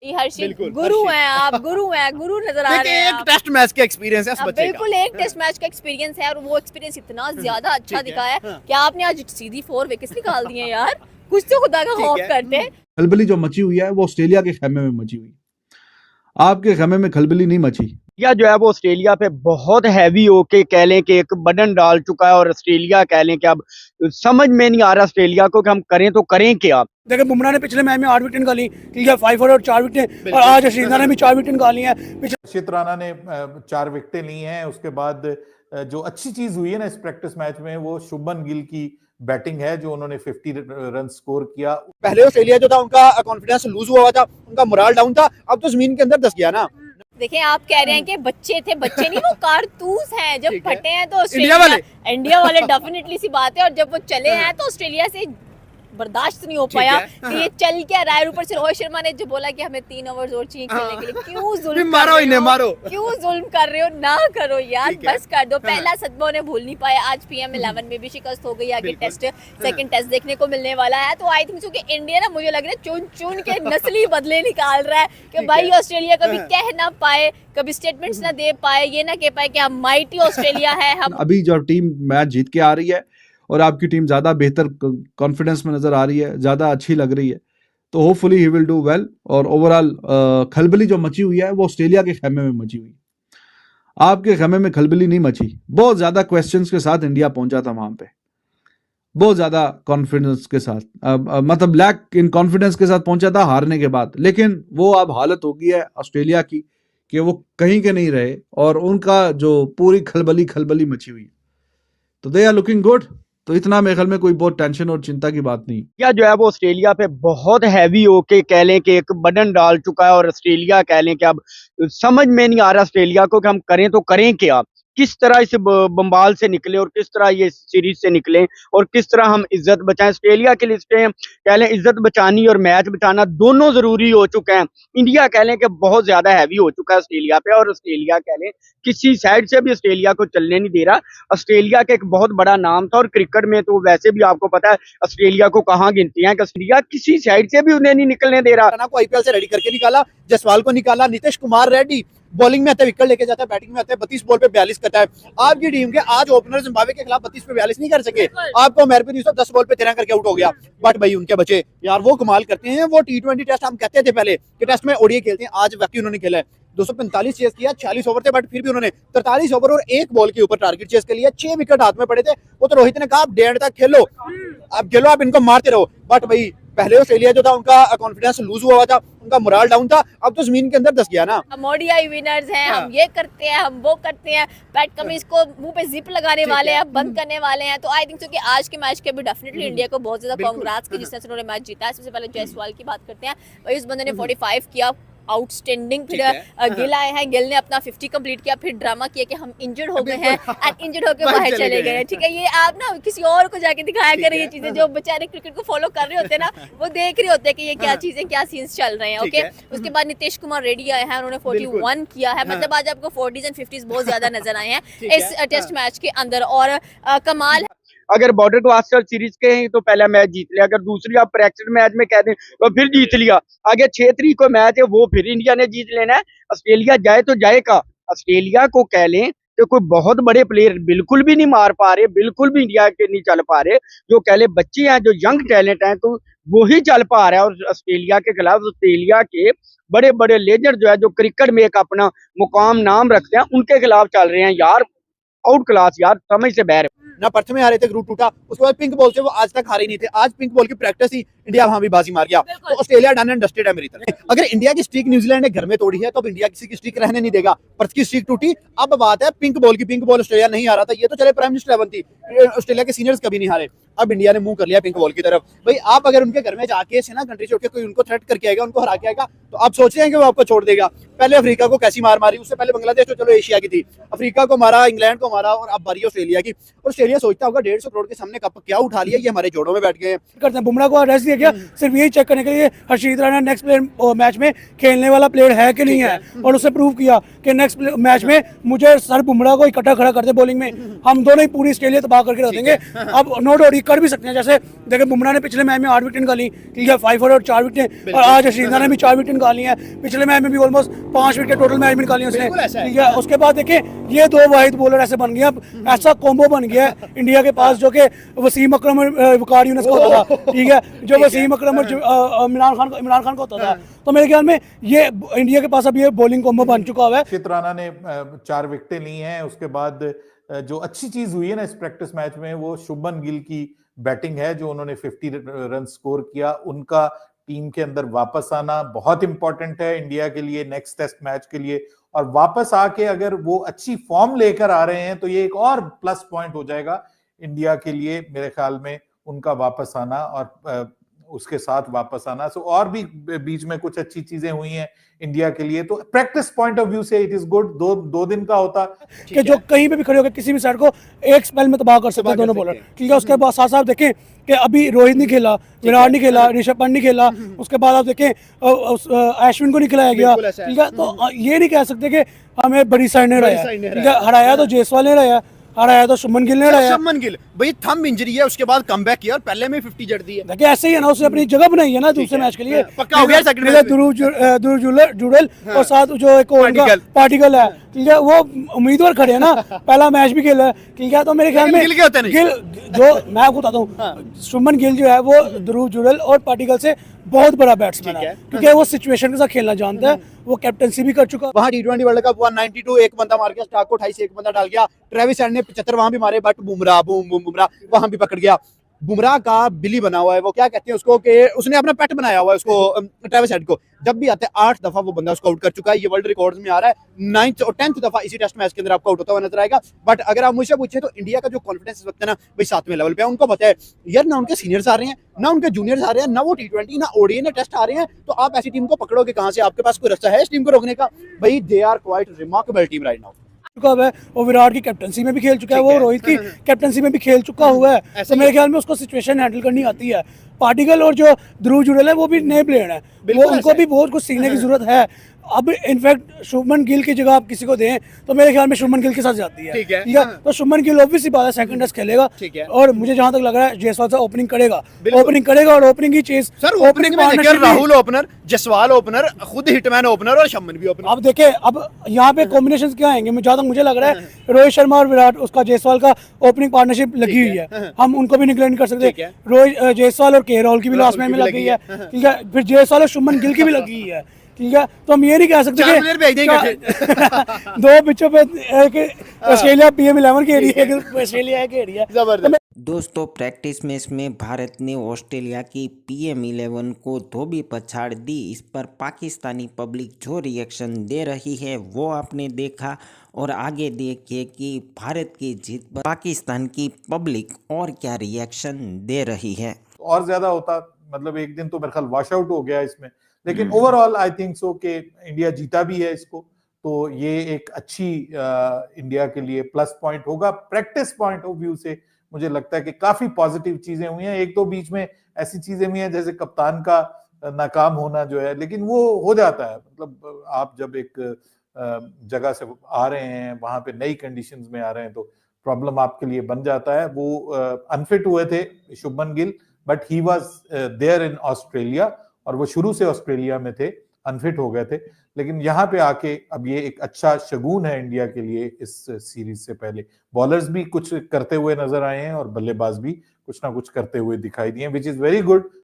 हर्षित गुरु हैं आप, गुरु हैं, गुरु नजर आ रहे हैं एक टेस्ट मैच का एक्सपीरियंस है इस बच्चे का। बिल्कुल एक टेस्ट मैच का एक्सपीरियंस है और वो एक्सपीरियंस इतना ज्यादा अच्छा दिखाया है कि आपने आज सीधी 4 विकेट्स निकाल दिए यार, कुछ तो खुदा का खौफ करते। खलबली जो मची हुई है वो ऑस्ट्रेलिया के खेमे में मची हुई, आपके खेमे में खलबली नहीं मची। या जो है वो ऑस्ट्रेलिया पे बहुत हैवी होके कह लें कि एक बटन डाल चुका है और ऑस्ट्रेलिया कह लें कि अब समझ में नहीं आ रहा ऑस्ट्रेलिया को कि हम करें तो करें क्या। देखिए बुमराह ने पिछले मैच में 8 विकेट निकाली, ठीक है, 5 और 4 विकेट, और आज श्रीलंका ने भी 4 विकेट निकाली हैं। हर्षित राणा ने 4 विकेटें ली हैं। उसके बाद जो अच्छी चीज हुई है ना इस प्रैक्टिस मैच में, वो शुभमन गिल की बैटिंग है, जो उन्होंने 50 रन स्कोर किया। पहले ऑस्ट्रेलिया जो था उनका कॉन्फिडेंस लूज हुआ था, उनका मोरल डाउन था, अब तो जमीन के अंदर दस गया ना। देखिए आप कह रहे हैं कि बच्चे थे, बच्चे नहीं वो कारतूस हैं, जब फटे हैं तो इंडिया वाले डेफिनेटली सी बात है, और जब वो चले हैं तो ऑस्ट्रेलिया से बर्दाश्त नहीं हो पाया कि ये चल क्या रहा है। ऊपर से रोहित शर्मा ने जो बोला कि हमें 3 ओवर्स और चाहिए खेलने के लिए, क्यों जुल्म मारो इन्हें मारो, क्यों जुल्म कर रहे हो, ना करो यार, बस कर दो। पहला सदमा उन्हें भूल नहीं पाया। आज PM11 में भी शिकस्त हो गई, आगे टेस्ट सेकंड टेस्ट देखने को मिलने वाला है। तो आई थिंक कि इंडिया ना, मुझे लग रहा है चुन चुन के नस्ली बदले निकाल रहा है कि भाई ऑस्ट्रेलिया कभी कह ना पाए, कभी स्टेटमेंट्स ना दे पाए, ये ना कह पाए कि हम माइटी ऑस्ट्रेलिया है। हम अभी जो टीम मैच जीत के आ रही है और आपकी टीम ज्यादा बेहतर कॉन्फिडेंस में नजर आ रही है, ज्यादा अच्छी लग रही है, तो hopefully he will do well. और ओवरऑल खलबली जो मची हुई है वो ऑस्ट्रेलिया के खेमे में मची हुई, आपके खेमे में खलबली नहीं मची। बहुत ज्यादा क्वेश्चंस के साथ इंडिया पहुंचा था वहां पे, बहुत ज्यादा कॉन्फिडेंस के साथ, मतलब लैक इन कॉन्फिडेंस के साथ पहुंचा था हारने के बाद। लेकिन वो अब हालत हो गई है ऑस्ट्रेलिया की कि वो कहीं के नहीं रहे और उनका जो पूरी खलबली मची हुई, तो दे आर लुकिंग गुड। तो इतना मेरे ख्याल में कोई बहुत टेंशन और चिंता की बात नहीं। या जो है वो ऑस्ट्रेलिया पे बहुत हैवी होके कह लें कि एक बटन डाल चुका है और ऑस्ट्रेलिया कह लें कि अब समझ में नहीं आ रहा ऑस्ट्रेलिया को कि हम करें तो करें क्या, किस तरह इस बंबाल से निकले और किस तरह ये सीरीज से निकले और किस तरह हम इज्जत बचाएं। ऑस्ट्रेलिया की लिस्टें कह लें इज्जत बचानी और मैच बचाना दोनों जरूरी हो चुके हैं। इंडिया कह लें कि बहुत ज्यादा हैवी हो चुका है ऑस्ट्रेलिया पे, और ऑस्ट्रेलिया कह लें किसी साइड से भी ऑस्ट्रेलिया को चलने नहीं दे रहा। ऑस्ट्रेलिया का एक बहुत बड़ा नाम था, और क्रिकेट में तो वैसे भी आपको पता है ऑस्ट्रेलिया को कहाँ गिनती है कि ऑस्ट्रेलिया किसी साइड से भी उन्हें नहीं निकलने दे रहा। को IPL से रेडी करके निकाला, जसवाल को निकाला, नीतीश कुमार रेड्डी बॉलिंग में आते विकेट लेके जाता है, बैटिंग में आते 32 बॉल पे 42 करता है। आपकी टीम के आज ओपनर जिम्बाब्वे के खिलाफ 32 पे 42 नहीं कर सके, आपको मैरपिन यूसुफ 10 बॉल पे 13 करके आउट हो गया। बट भाई उनके बच्चे यार वो कमाल करते हैं। वो T20 टेस्ट हम कहते थे पहले कि टेस्ट में ODI खेलते हैं, आज वाकई उन्होंने खेला है। 245 चेस किया, 46 ओवर थे, बट फिर भी उन्होंने 43 ओवर और 1 बॉल के ऊपर टारगेट चेस के लिए 6 विकेट हाथ में पड़े थे। वो तो रोहित ने कहा आप 1.5 तक खेलो, आप खेलो, आप इनको मारते रहो। बट भाई पहले ऑस्ट्रेलिया जो था उनका कॉन्फिडेंस लूज हुआ था, उनका मोरल डाउन था, अब तो जमीन के अंदर दस गया ना। हम ODI विनर्स हैं, हम ये करते हैं, हम वो करते हैं, पैट कमिंस को मुंह पे जिप लगाने वाले हैं, बंद करने वाले हैं। तो आई थिंक कि आज के मैच के भी डेफिनेटली इंडिया को बहुत ज्यादा कांग्रेस की जिस तरह से उन्होंने मैच जीता है। सबसे पहले जयसवाल की बात करते हैं, भाई उस बंदे ने 45 किया, आउटस्टैंडिंग। फिर गिल आए हैं, गिल ने अपना 50 कंप्लीट किया, फिर ड्रामा किया कि हम इंजर्ड हो गए हैं एंड इंजर्ड होकर बाहर चले गए। ठीक है, ये आप ना किसी और को जाके दिखाया करें ये चीजें, जो बेचारे क्रिकेट को फॉलो कर रहे होते हैं ना, वो देख रहे होते हैं कि ये क्या चीजें, क्या सीन्स चल रहे हैं। ओके, उसके बाद नीतीश कुमार रेड्डी आए हैं, उन्होंने 41 किया है। मतलब आज आपको 40s एंड 50s बहुत ज्यादा नजर आए हैं इस टेस्ट मैच के अंदर, और कमाल। अगर बॉर्डर क्लास्टर सीरीज के हैं तो पहला मैच जीत लिया, अगर दूसरी आप प्रैक्टिस मैच में कह दें तो फिर जीत लिया। आगे 6 तारीख को मैच है, वो फिर इंडिया ने जीत लेना है। ऑस्ट्रेलिया जाए तो जाएगा। ऑस्ट्रेलिया को कह लें कि कोई बहुत बड़े प्लेयर बिल्कुल भी नहीं मार पा रहे, बिल्कुल भी इंडिया के नहीं चल पा रहे। जो कह ले बच्चे हैं, जो यंग टैलेंट हैं, तो वो ही चल पा रहा है। और ऑस्ट्रेलिया के खिलाफ ऑस्ट्रेलिया के बड़े बड़े लेजेंड जो है, जो क्रिकेट में एक अपना मुकाम नाम रखते हैं, उनके खिलाफ चल रहे हैं यार। आउट क्लास यार, समझ से बाहर ना। पर्थ में हारे थे, ग्रुप टूटा, उसके बाद पिंक बॉल से वो आज तक हारे नहीं थे। आज पिंक बॉल की प्रैक्टिस ही इंडिया वहां भी बाजी मार गया। तो ऑस्ट्रेलिया डन एंड डस्टेड है मेरी तरफ। अगर इंडिया की स्ट्रीक न्यूजीलैंड ने घर में तोड़ी है, तो अब इंडिया किसी की स्ट्रीक रहने नहीं देगा। पर्थ की स्ट्रीक टूटी, अब बात है पिंक बॉल की। पिंक बॉल ऑस्ट्रेलिया नहीं हारा था, ये तो चले प्राइम मिनिस्टर 11 थी, ऑस्ट्रेलिया के सीनियर्स कभी नहीं हारे। अब इंडिया ने मुंह कर लिया पिंक बॉल की तरफ। भाई आप अगर उनके घर में जाके से ना कंट्री छोड़ के कोई उनको थ्रेट करके आएगा, उनको हरा के आएगा, तो आप सोच रहे हैं कि वो आपको छोड़ देगा। पहले अफ्रीका को कैसी मार मारी, उससे पहले बांग्लादेश तो चलो एशिया की थी, अफ्रीका को मारा, इंग्लैंड को मारा, और अब बारी ऑस्ट्रेलिया की। ऑस्ट्रेलिया सोचता होगा 150 करोड़ के सामने कप क्या उठा लिया, ये हमारे जोड़ों में बैठ गए हैं। करते हैं बुमराह को रेस्ट दिया गया सिर्फ यही चेक करने के लिए हर्षित राणा नेक्स्ट प्लेयर मैच में खेलने वाला प्लेयर है कि नहीं है, और उससे प्रूव किया कि नेक्स्ट मैच में मुझे सर बुमराह को इकट्ठा खड़ा करते बॉलिंग में, हम दोनों ही पूरी ऑस्ट्रेलिया तबाह करके रख देंगे। अब नो डाउट कर भी सकते हैं। जैसे देखिए बुमराह ने पिछले मैच में 8 विकेट निकाली, ठीक है, 5 और 4 विकेट, और आज हर्षदीप राणा ने भी 4 विकेट निकाली हैं। पिछले मैच में भी ऑलमोस्ट 5 विकेट टोटल मैच में निकाली उसने, ठीक है। उसके बाद देखिए ये दो वाहिद बॉलर ऐसे बन गए, अब ऐसा कॉम्बो बन गया है इंडिया के पास, जो कि वसीम अकरम और वकार यूनिस का होता था, ठीक है, जो वसीम अकरम और इमरान खान का होता था। तो मेरे ख्याल में ये इंडिया के पास अब ये बॉलिंग कॉम्बो बन चुका हुआ है। हर्षित राणा ने 4 विकेटें ली हैं। उसके बाद जो अच्छी चीज हुई है ना इस प्रैक्टिस मैच में, वो शुभमन गिल की बैटिंग है, जो उन्होंने 50 रन स्कोर किया। उनका टीम के अंदर वापस आना बहुत इंपॉर्टेंट है इंडिया के लिए नेक्स्ट टेस्ट मैच के लिए, और वापस आके अगर वो अच्छी फॉर्म लेकर आ रहे हैं तो ये एक और प्लस पॉइंट हो जाएगा इंडिया के लिए मेरे ख्याल में, उनका वापस आना और उसके साथ वापस आना। सो और भी बीच में कुछ अच्छी चीजें हुई हैं इंडिया के लिए, तो प्रैक्टिस पॉइंट ऑफ व्यू से इट इज गुड। दो दिन का होता कि जो कहीं पे भी खड़े होकर किसी भी साइड को एक स्पेल में तबाह कर सकते हैं दोनों बॉलर, ठीक है। उसके बाद साथ साथ देखें कि अभी रोहित नहीं खेला, विराट नहीं खेला, ऋषभ पंत नहीं खेला, उसके बाद आप देखें अश्विन को नहीं खिलाया गया, ठीक है। तो ये नहीं कह सकते कि हमें बड़ी साइड ने रहा, ठीक है। हराया तो जायसवाल ने रहा, हराया तो शुभमन गिल ने रहा। शुभमन गिल भाई थंब इंजरी है, उसके बाद कमबैक किया और पहले में 50 जड़ दी है। देखिए ऐसे ही है ना, उसने अपनी जगह बनाई है ना दूसरे मैच के लिए, पक्का हो गया सेकंड मैच में। ध्रुव जुड़ेल और साथ जो एक पार्टिकल है, ठीक है, वो उम्मीदवार खड़े हैं ना, पहला मैच भी खेला है, ठीक है। तो मेरे ख्याल में गिल के होते नहीं। गिल जो मैं आपको बताता हूँ, शुभमन गिल जो है वो ध्रुव जुड़ेल और पार्टिकल से बहुत बड़ा बैट्समैन है, क्योंकि वो सिचुएशन के साथ खेलना जानता है, वो कैप्टनसी भी कर चुका। वहां T20 वर्ल्ड कप 192 एक बंदा मार गया, स्टार्क को 28 एक बंदा डाल गया, ट्रेविस हेड ने 75 वहां भी मारे, बट बुमराह बुमराह वहां भी पकड़ गया। बुमराह का बिली बना हुआ है, वो क्या कहते हैं उसको, कि उसने अपना पेट बनाया हुआ है उसको, ट्रेविस हेड को। जब भी आते हैं 8 दफा वो बंदा उसको आउट कर चुका है, ये वर्ल्ड रिकॉर्ड्स में आ रहा है। 9th और 10th दफा इसी टेस्ट मैच के अंदर आपको आउट होता हुआ नजर आएगा। बट अगर आप मुझसे पूछे तो इंडिया का जो कॉन्फिडेंस इस वक्त है ना भाई 7वें लेवल पे है। उनको पता है यार, ना उनके सीनियर्स आ रहे हैं, ना उनके जूनियर्स आ रहे हैं, ना वो T20 ना ODI ना टेस्ट आ रहे हैं, तो आप ऐसी टीम को पकड़ोगे कहां से? आपके पास कोई रास्ता है इस टीम को रोकने का? भाई they are quite remarkable team right now. चुका हुआ है, वो विराट की कैप्टनसी में भी खेल चुका है, वो रोहित की कैप्टनसी में भी खेल चुका हुआ है। तो मेरे ख्याल में उसको सिचुएशन हैंडल करनी आती है। पार्टिकल और जो ध्रुव जुड़ेल है वो भी नए प्लेयर हैं, वो उनको भी बहुत कुछ सीखने की जरूरत है। अब इनफैक्ट शुभमन गिल की जगह आप किसी को दें तो मेरे ख्याल में शुभमन गिल के साथ जाती है, ठीक है। ठीक है। तो शुभमन गिल ऑब्वियसली बात है सेकंड टेस्ट खेलेगा, ठीक है। और मुझे जहां तक लग रहा है जायसवाल से ओपनिंग करेगा और ओपनिंग की चीज सर ओपनिंग में देखिए, राहुल ओपनर, जायसवाल ओपनर, खुद हिटमैन ओपनर और शुभमन भी ओपनर। अब देखिए अब यहाँ पे कॉम्बिनेशन क्या आएंगे, जहां तक मुझे लग रहा है रोहित शर्मा और विराट, उसका जायसवाल का ओपनिंग पार्टनरशिप लगी हुई है, हम उनको भी निगलेक्ट नहीं कर सकते। रोहित जायसवाल और के राहुल की भी लास्ट मैच में लग गई है, ठीक है। फिर जायसवाल और शुभमन गिल की भी लगी हुई है, ठीक है। तो हम ये नहीं कह सकते कि दो पिचों पे ऑस्ट्रेलिया PM11 खेल रही है, ऑस्ट्रेलिया खेल रही है। जबरदस्त। दोस्तों प्रैक्टिस मैच में भारत ने ऑस्ट्रेलिया की PM11 को धोबी पछाड़ दी। इस पर पाकिस्तानी पब्लिक जो रिएक्शन दे रही है वो आपने देखा, और आगे देखिए कि भारत की जीत पर पाकिस्तान की पब्लिक और क्या रिएक्शन दे रही है। और ज्यादा होता, मतलब एक दिन तो मेरे ख्याल वॉश आउट हो गया इसमें, लेकिन ओवरऑल आई थिंक सो कि इंडिया जीता भी है इसको, तो ये एक अच्छी इंडिया के लिए प्लस पॉइंट होगा। प्रैक्टिस पॉइंट ऑफ व्यू से मुझे लगता है कि काफी पॉजिटिव चीजें हुई हैं। एक दो बीच में ऐसी चीजें हुई हैं जैसे कप्तान का नाकाम होना जो है, लेकिन वो हो जाता है। मतलब आप जब एक जगह से आ रहे हैं, वहां पे नई कंडीशंस में आ रहे हैं, तो प्रॉब्लम आपके लिए बन जाता है। वो अनफिट हुए थे Shubman Gill, but he was there in Australia, और वो शुरू से ऑस्ट्रेलिया में थे, अनफिट हो गए थे। लेकिन यहाँ पे आके अब ये एक अच्छा शगुन है इंडिया के लिए। इस सीरीज से पहले बॉलर्स भी कुछ करते हुए नजर आए हैं और बल्लेबाज भी कुछ ना कुछ करते हुए दिखाई दिए, विच इज वेरी गुड।